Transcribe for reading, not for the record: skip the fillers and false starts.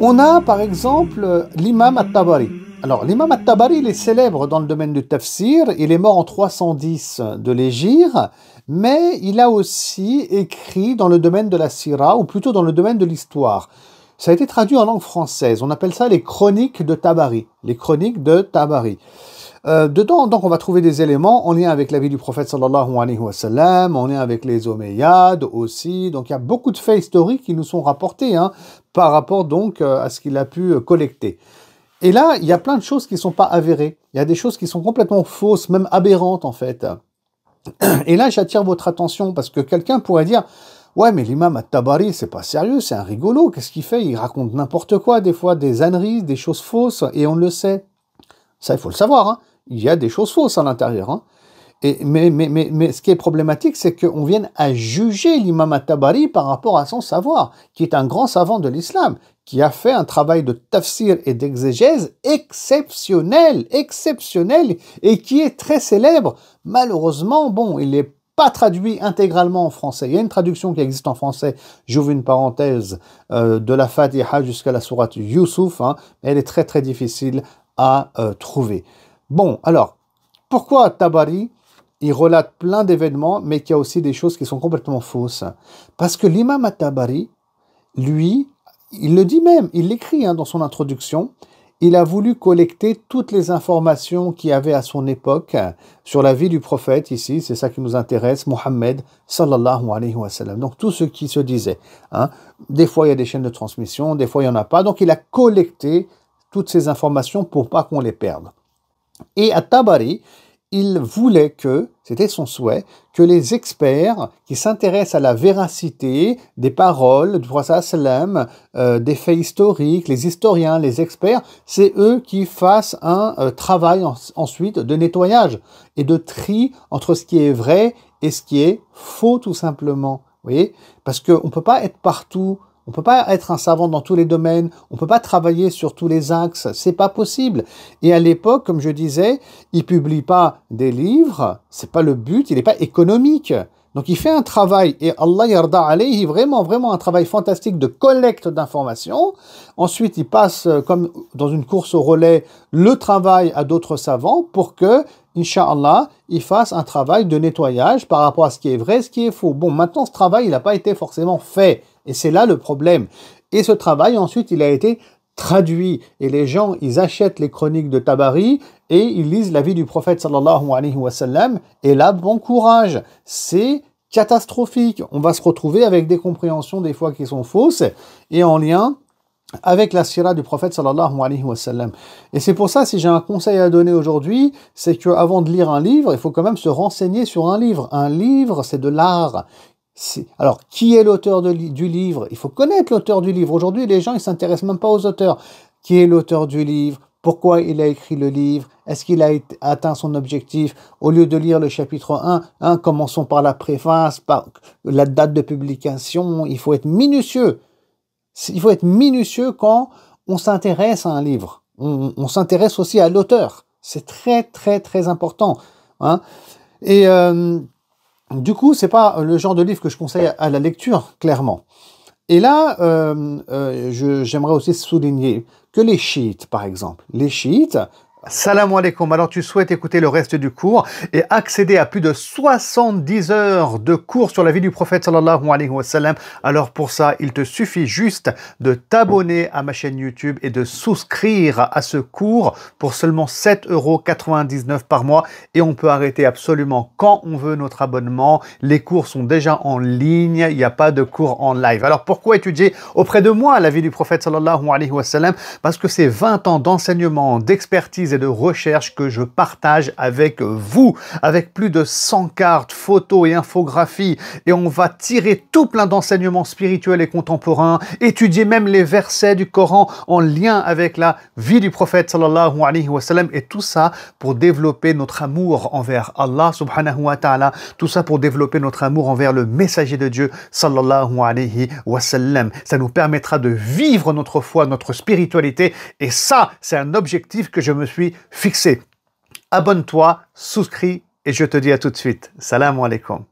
On a par exemple l'imam At-Tabari. Alors l'imam At-Tabari, il est célèbre dans le domaine du tafsir, il est mort en 310 de l'Hégire, mais il a aussi écrit dans le domaine de la sira, ou plutôt dans le domaine de l'histoire. Ça a été traduit en langue française, on appelle ça les chroniques de Tabari. Les chroniques de Tabari. Dedans, donc, on va trouver des éléments en lien avec la vie du prophète sallallahu alayhi wa sallam, en lien avec les Omeyyades aussi. Donc, il y a beaucoup de faits historiques qui nous sont rapportés par rapport donc à ce qu'il a pu collecter. Et là, il y a plein de choses qui ne sont pas avérées. Il y a des choses qui sont complètement fausses, même aberrantes en fait. Et là, j'attire votre attention parce que quelqu'un pourrait dire « Ouais, mais l'imam At-Tabari, c'est pas sérieux, c'est un rigolo. Qu'est-ce qu'il fait? Il raconte n'importe quoi, des fois des âneries, des choses fausses, et on le sait. » Ça, il faut le savoir, il y a des choses fausses à l'intérieur. Mais ce qui est problématique, c'est qu'on vienne à juger l'imam At-Tabari par rapport à son savoir, qui est un grand savant de l'islam, qui a fait un travail de tafsir et d'exégèse exceptionnel, et qui est très célèbre. Malheureusement, bon, il n'est pas traduit intégralement en français. Il y a une traduction qui existe en français, j'ouvre une parenthèse, de la Fatiha jusqu'à la sourate Youssouf, mais elle est très très difficile à trouver. Bon, alors, pourquoi Tabari, il relate plein d'événements, mais qu'il y a aussi des choses qui sont complètement fausses? Parce que l'imam At-Tabari, lui, il le dit même, il l'écrit dans son introduction, il a voulu collecter toutes les informations qu'il y avait à son époque sur la vie du prophète, ici, c'est ça qui nous intéresse, Mohammed, sallallahu alayhi wa sallam. Donc tout ce qui se disait. Des fois, il y a des chaînes de transmission, des fois, il n'y en a pas. Donc il a collecté toutes ces informations pour pas qu'on les perde. Et à Tabari, il voulait que, c'était son souhait, que les experts qui s'intéressent à la véracité des paroles du prophète sallam, des faits historiques, les historiens, les experts, c'est eux qui fassent un travail ensuite de nettoyage et de tri entre ce qui est vrai et ce qui est faux tout simplement. Vous voyez? Parce qu'on ne peut pas être partout. On ne peut pas être un savant dans tous les domaines, on ne peut pas travailler sur tous les axes, c'est pas possible. Et à l'époque, comme je disais, il publie pas des livres, c'est pas le but, il n'est pas économique. Donc il fait un travail, et Allah yarda alayhi, vraiment un travail fantastique de collecte d'informations. Ensuite, il passe, comme dans une course au relais, le travail à d'autres savants pour que, Inch'Allah, il fasse un travail de nettoyage par rapport à ce qui est vrai, ce qui est faux. Bon, maintenant, ce travail, il n'a pas été forcément fait. Et c'est là le problème. Et ce travail, ensuite, il a été traduit. Et les gens, ils achètent les chroniques de Tabari et ils lisent la vie du prophète sallallahu alayhi wa sallam. Et là, bon courage. C'est catastrophique. On va se retrouver avec des compréhensions des fois qui sont fausses et en lien avec la sira du prophète sallallahu alayhi wa sallam. Et c'est pour ça, si j'ai un conseil à donner aujourd'hui, c'est qu'avant de lire un livre, il faut quand même se renseigner sur un livre. Un livre, c'est de l'art. Alors, qui est l'auteur du livre? Il faut connaître l'auteur du livre. Aujourd'hui, les gens, ils s'intéressent même pas aux auteurs. Qui est l'auteur du livre? Pourquoi il a écrit le livre? Est-ce qu'il a atteint son objectif? Au lieu de lire le chapitre 1, commençons par la préface, par la date de publication. Il faut être minutieux. Il faut être minutieux quand on s'intéresse à un livre. On s'intéresse aussi à l'auteur. C'est très important. Et du coup, c'est pas le genre de livre que je conseille à la lecture, clairement. Et là, j'aimerais aussi souligner que les chiites, par exemple, les chiites, salam alaikum, alors tu souhaites écouter le reste du cours et accéder à plus de 70 heures de cours sur la vie du prophète sallallahu alayhi wa sallam, alors pour ça, il te suffit juste de t'abonner à ma chaîne YouTube et de souscrire à ce cours pour seulement 7,99 € par mois et on peut arrêter absolument quand on veut notre abonnement. Les cours sont déjà en ligne, il n'y a pas de cours en live. Alors pourquoi étudier auprès de moi la vie du prophète sallallahu alayhi wa sallam? Parce que c'est 20 ans d'enseignement, d'expertise et de recherche que je partage avec vous, avec plus de 100 cartes, photos et infographies, et on va tirer tout plein d'enseignements spirituels et contemporains, étudier même les versets du Coran en lien avec la vie du prophète sallallahu alayhi wa sallam, et tout ça pour développer notre amour envers Allah subhanahu wa ta'ala, tout ça pour développer notre amour envers le messager de Dieu sallallahu alayhi wa sallam. Ça nous permettra de vivre notre foi, notre spiritualité, et ça, c'est un objectif que je me suis fixé. Abonne-toi, souscris et je te dis à tout de suite. Salam alaikum.